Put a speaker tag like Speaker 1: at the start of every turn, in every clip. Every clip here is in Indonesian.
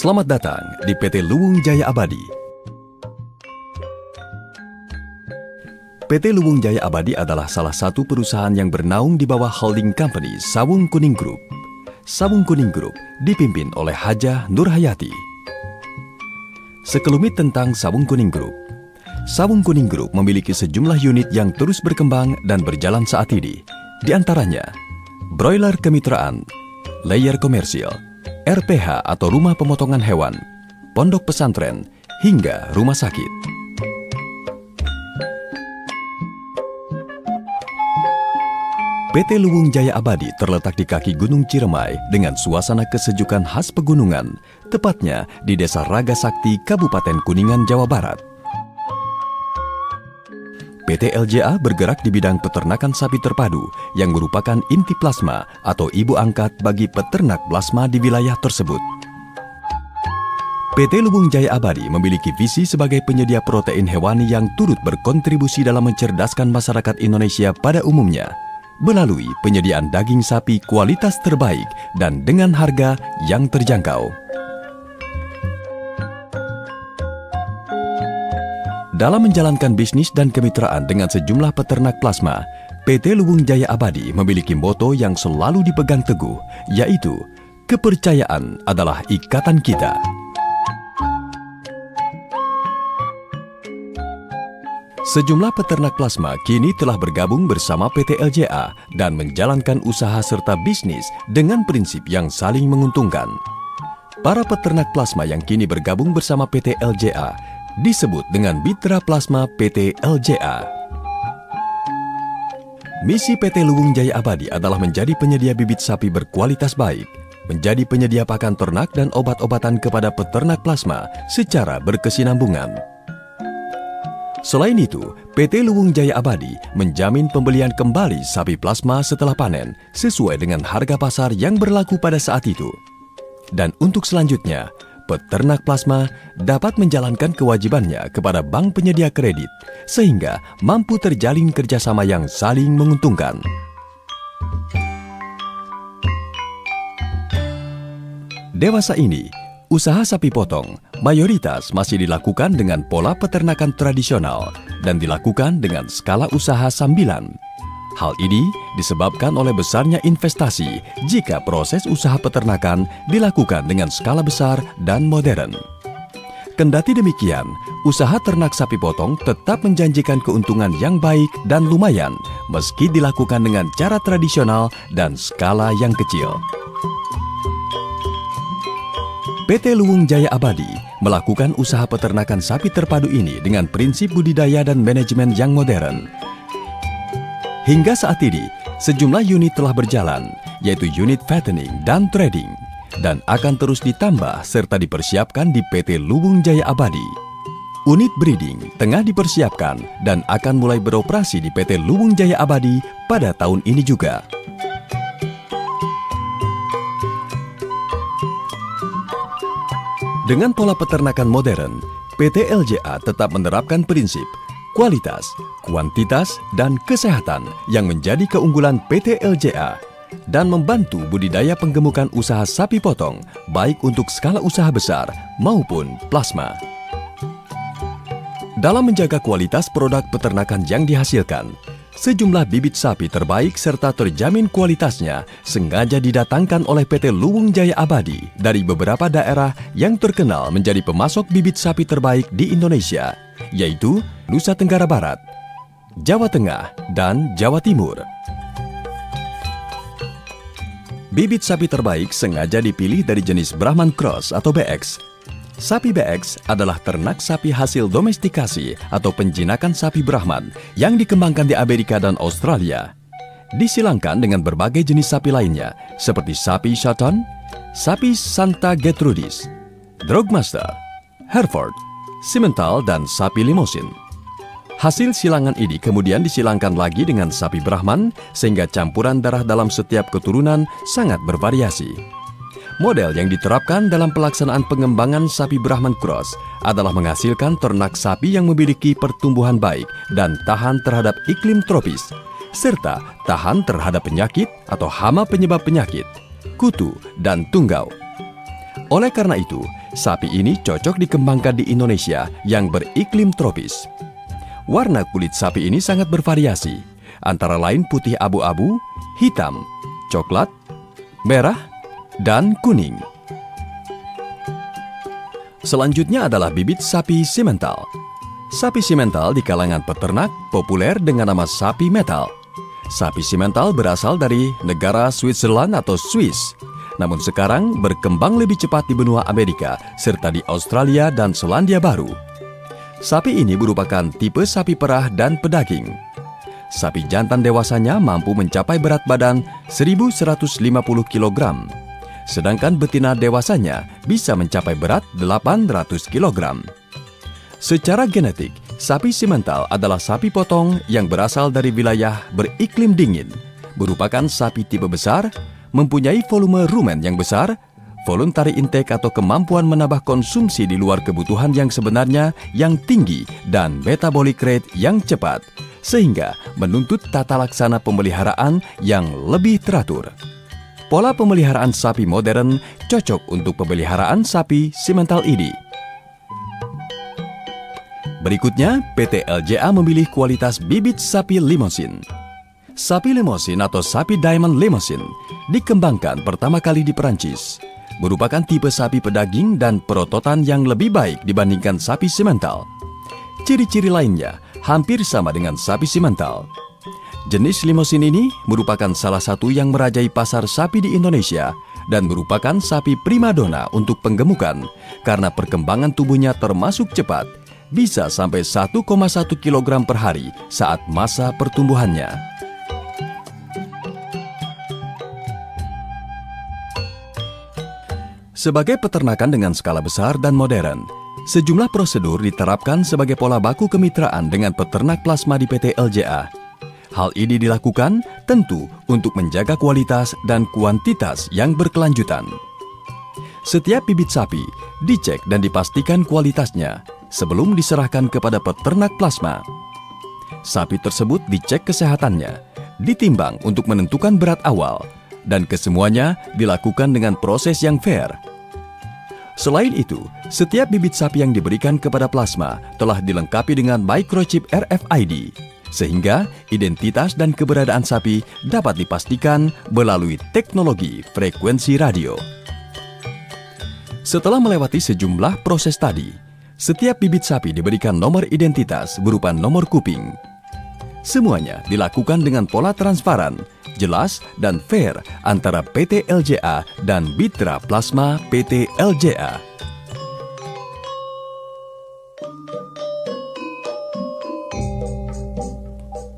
Speaker 1: Selamat datang di PT Luwung Jaya Abadi. PT Luwung Jaya Abadi adalah salah satu perusahaan yang bernaung di bawah holding company Sawung Kuning Group. Sawung Kuning Group dipimpin oleh Hajah Nurhayati. Sekelumit tentang Sawung Kuning Group. Sawung Kuning Group memiliki sejumlah unit yang terus berkembang dan berjalan saat ini. Di antaranya, broiler kemitraan, layer komersil, RPH atau rumah pemotongan hewan, pondok pesantren, hingga rumah sakit. PT Luwung Jaya Abadi terletak di kaki Gunung Ciremai dengan suasana kesejukan khas pegunungan, tepatnya di Desa Raga Sakti, Kabupaten Kuningan, Jawa Barat. PT LJA bergerak di bidang peternakan sapi terpadu yang merupakan inti plasma atau ibu angkat bagi peternak plasma di wilayah tersebut. PT Luwung Jaya Abadi memiliki visi sebagai penyedia protein hewani yang turut berkontribusi dalam mencerdaskan masyarakat Indonesia pada umumnya melalui penyediaan daging sapi kualitas terbaik dan dengan harga yang terjangkau. Dalam menjalankan bisnis dan kemitraan dengan sejumlah peternak plasma, PT Luwung Jaya Abadi memiliki moto yang selalu dipegang teguh, yaitu kepercayaan adalah ikatan kita. Sejumlah peternak plasma kini telah bergabung bersama PT LJA dan menjalankan usaha serta bisnis dengan prinsip yang saling menguntungkan. Para peternak plasma yang kini bergabung bersama PT LJA disebut dengan Mitra Plasma PT LJA. Misi PT Luwung Jaya Abadi adalah menjadi penyedia bibit sapi berkualitas baik, menjadi penyedia pakan ternak dan obat-obatan kepada peternak plasma secara berkesinambungan. Selain itu, PT Luwung Jaya Abadi menjamin pembelian kembali sapi plasma setelah panen sesuai dengan harga pasar yang berlaku pada saat itu. Dan untuk selanjutnya, peternak plasma dapat menjalankan kewajibannya kepada bank penyedia kredit sehingga mampu terjalin kerjasama yang saling menguntungkan. Dewasa ini, usaha sapi potong mayoritas masih dilakukan dengan pola peternakan tradisional dan dilakukan dengan skala usaha sambilan. Hal ini disebabkan oleh besarnya investasi jika proses usaha peternakan dilakukan dengan skala besar dan modern. Kendati demikian, usaha ternak sapi potong tetap menjanjikan keuntungan yang baik dan lumayan meski dilakukan dengan cara tradisional dan skala yang kecil. PT Luwung Jaya Abadi melakukan usaha peternakan sapi terpadu ini dengan prinsip budidaya dan manajemen yang modern. Hingga saat ini, sejumlah unit telah berjalan, yaitu unit fattening dan trading, dan akan terus ditambah serta dipersiapkan di PT Luwung Jaya Abadi. Unit breeding tengah dipersiapkan dan akan mulai beroperasi di PT Luwung Jaya Abadi pada tahun ini juga. Dengan pola peternakan modern, PT LJA tetap menerapkan prinsip kualitas, kuantitas, dan kesehatan yang menjadi keunggulan PT LJA dan membantu budidaya penggemukan usaha sapi potong baik untuk skala usaha besar maupun plasma. Dalam menjaga kualitas produk peternakan yang dihasilkan, sejumlah bibit sapi terbaik serta terjamin kualitasnya sengaja didatangkan oleh PT Luwung Jaya Abadi dari beberapa daerah yang terkenal menjadi pemasok bibit sapi terbaik di Indonesia, yaitu Nusa Tenggara Barat, Jawa Tengah, dan Jawa Timur. Bibit sapi terbaik sengaja dipilih dari jenis Brahman Cross atau BX. Sapi BX adalah ternak sapi hasil domestikasi atau penjinakan sapi Brahman yang dikembangkan di Amerika dan Australia. Disilangkan dengan berbagai jenis sapi lainnya seperti sapi Shotton, sapi Santa Gertrudis, Drogmaster, Hereford, Simmental, dan sapi Limousin. Hasil silangan ini kemudian disilangkan lagi dengan sapi Brahman sehingga campuran darah dalam setiap keturunan sangat bervariasi. Model yang diterapkan dalam pelaksanaan pengembangan sapi Brahman Cross adalah menghasilkan ternak sapi yang memiliki pertumbuhan baik dan tahan terhadap iklim tropis, serta tahan terhadap penyakit atau hama penyebab penyakit, kutu, dan tunggau. Oleh karena itu, sapi ini cocok dikembangkan di Indonesia yang beriklim tropis. Warna kulit sapi ini sangat bervariasi, antara lain putih abu-abu, hitam, coklat, merah, dan kuning. Selanjutnya adalah bibit sapi simental. Sapi simental di kalangan peternak populer dengan nama sapi metal. Sapi simental berasal dari negara Switzerland atau Swiss, namun sekarang berkembang lebih cepat di benua Amerika serta di Australia dan Selandia Baru. Sapi ini merupakan tipe sapi perah dan pedaging. Sapi jantan dewasanya mampu mencapai berat badan 1.150 kg, sedangkan betina dewasanya bisa mencapai berat 800 kg. Secara genetik, sapi simental adalah sapi potong yang berasal dari wilayah beriklim dingin, merupakan sapi tipe besar, mempunyai volume rumen yang besar, voluntary intake atau kemampuan menambah konsumsi di luar kebutuhan yang sebenarnya yang tinggi, dan metabolic rate yang cepat, sehingga menuntut tata laksana pemeliharaan yang lebih teratur. Pola pemeliharaan sapi modern cocok untuk pemeliharaan sapi simental ini. Berikutnya, PT LJA memilih kualitas bibit sapi Limousin. Sapi Limousin atau sapi Diamond Limousin dikembangkan pertama kali di Perancis. Merupakan tipe sapi pedaging dan perototan yang lebih baik dibandingkan sapi simental. Ciri-ciri lainnya hampir sama dengan sapi simental. Jenis Limousin ini merupakan salah satu yang merajai pasar sapi di Indonesia dan merupakan sapi primadona untuk penggemukan karena perkembangan tubuhnya termasuk cepat, bisa sampai 1,1 kg per hari saat masa pertumbuhannya. Sebagai peternakan dengan skala besar dan modern, sejumlah prosedur diterapkan sebagai pola baku kemitraan dengan peternak plasma di PT LJA. Hal ini dilakukan tentu untuk menjaga kualitas dan kuantitas yang berkelanjutan. Setiap bibit sapi dicek dan dipastikan kualitasnya sebelum diserahkan kepada peternak plasma. Sapi tersebut dicek kesehatannya, ditimbang untuk menentukan berat awal, dan kesemuanya dilakukan dengan proses yang fair. Selain itu, setiap bibit sapi yang diberikan kepada plasma telah dilengkapi dengan microchip RFID, sehingga identitas dan keberadaan sapi dapat dipastikan melalui teknologi frekuensi radio. Setelah melewati sejumlah proses tadi, setiap bibit sapi diberikan nomor identitas berupa nomor kuping. Semuanya dilakukan dengan pola transparan, jelas, dan fair antara PT LJA dan Mitra Plasma PT LJA.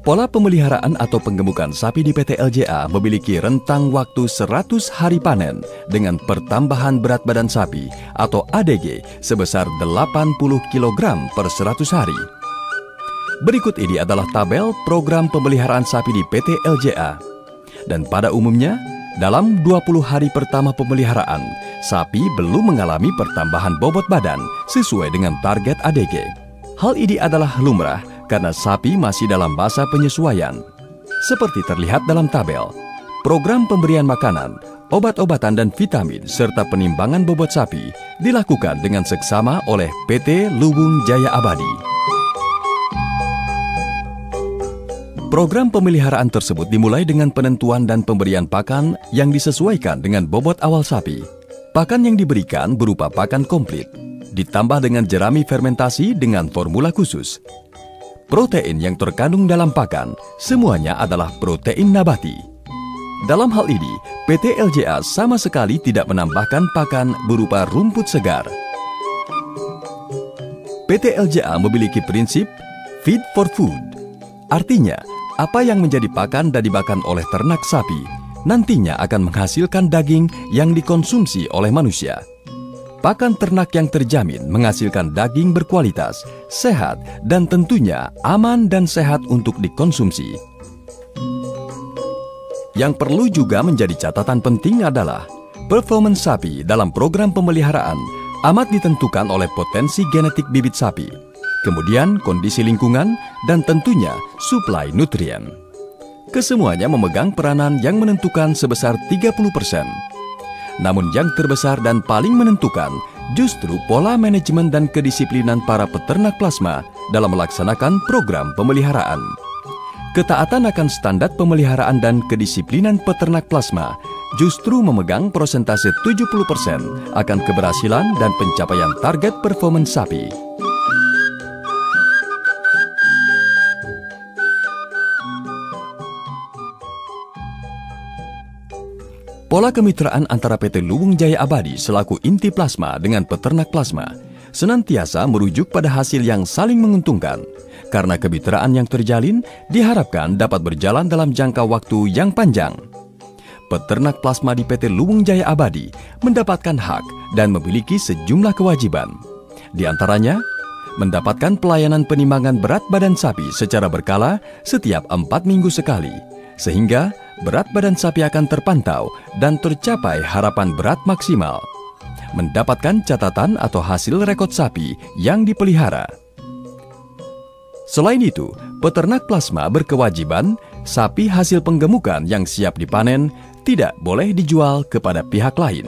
Speaker 1: Pola pemeliharaan atau penggemukan sapi di PT LJA memiliki rentang waktu 100 hari panen dengan pertambahan berat badan sapi atau ADG sebesar 80 kg per 100 hari. Berikut ini adalah tabel program pemeliharaan sapi di PT LJA. Dan pada umumnya, dalam 20 hari pertama pemeliharaan, sapi belum mengalami pertambahan bobot badan sesuai dengan target ADG. Hal ini adalah lumrah karena sapi masih dalam masa penyesuaian. Seperti terlihat dalam tabel, program pemberian makanan, obat-obatan dan vitamin serta penimbangan bobot sapi dilakukan dengan seksama oleh PT Luwung Jaya Abadi. Program pemeliharaan tersebut dimulai dengan penentuan dan pemberian pakan yang disesuaikan dengan bobot awal sapi. Pakan yang diberikan berupa pakan komplit, ditambah dengan jerami fermentasi dengan formula khusus. Protein yang terkandung dalam pakan semuanya adalah protein nabati. Dalam hal ini, PT LJA sama sekali tidak menambahkan pakan berupa rumput segar. PT LJA memiliki prinsip feed for food. Artinya, apa yang menjadi pakan dan dimakan oleh ternak sapi nantinya akan menghasilkan daging yang dikonsumsi oleh manusia. Pakan ternak yang terjamin menghasilkan daging berkualitas, sehat, dan tentunya aman dan sehat untuk dikonsumsi. Yang perlu juga menjadi catatan penting adalah performance sapi dalam program pemeliharaan amat ditentukan oleh potensi genetik bibit sapi, kemudian kondisi lingkungan, dan tentunya suplai nutrien. Kesemuanya memegang peranan yang menentukan sebesar 30%. Namun yang terbesar dan paling menentukan justru pola manajemen dan kedisiplinan para peternak plasma dalam melaksanakan program pemeliharaan. Ketaatan akan standar pemeliharaan dan kedisiplinan peternak plasma justru memegang persentase 70% akan keberhasilan dan pencapaian target performance sapi. Pola kemitraan antara PT Luwung Jaya Abadi selaku inti plasma dengan peternak plasma senantiasa merujuk pada hasil yang saling menguntungkan, karena kemitraan yang terjalin diharapkan dapat berjalan dalam jangka waktu yang panjang. Peternak plasma di PT Luwung Jaya Abadi mendapatkan hak dan memiliki sejumlah kewajiban. Di antaranya, mendapatkan pelayanan penimbangan berat badan sapi secara berkala setiap 4 minggu sekali, sehingga berat badan sapi akan terpantau dan tercapai harapan berat maksimal. Mendapatkan catatan atau hasil rekod sapi yang dipelihara. Selain itu, peternak plasma berkewajiban sapi hasil penggemukan yang siap dipanen tidak boleh dijual kepada pihak lain.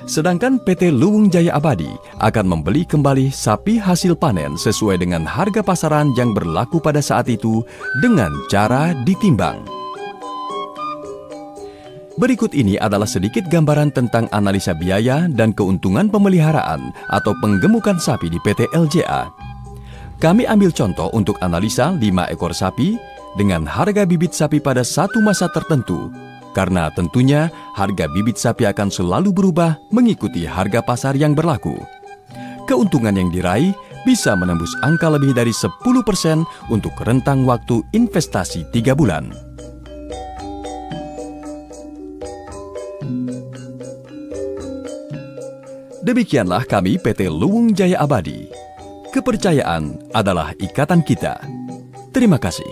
Speaker 1: Sedangkan PT Luwung Jaya Abadi akan membeli kembali sapi hasil panen sesuai dengan harga pasaran yang berlaku pada saat itu dengan cara ditimbang. Berikut ini adalah sedikit gambaran tentang analisa biaya dan keuntungan pemeliharaan atau penggemukan sapi di PT LJA. Kami ambil contoh untuk analisa 5 ekor sapi dengan harga bibit sapi pada satu masa tertentu, karena tentunya harga bibit sapi akan selalu berubah mengikuti harga pasar yang berlaku. Keuntungan yang diraih bisa menembus angka lebih dari 10% untuk rentang waktu investasi 3 bulan. Demikianlah kami PT Luwung Jaya Abadi. Kepercayaan adalah ikatan kita. Terima kasih.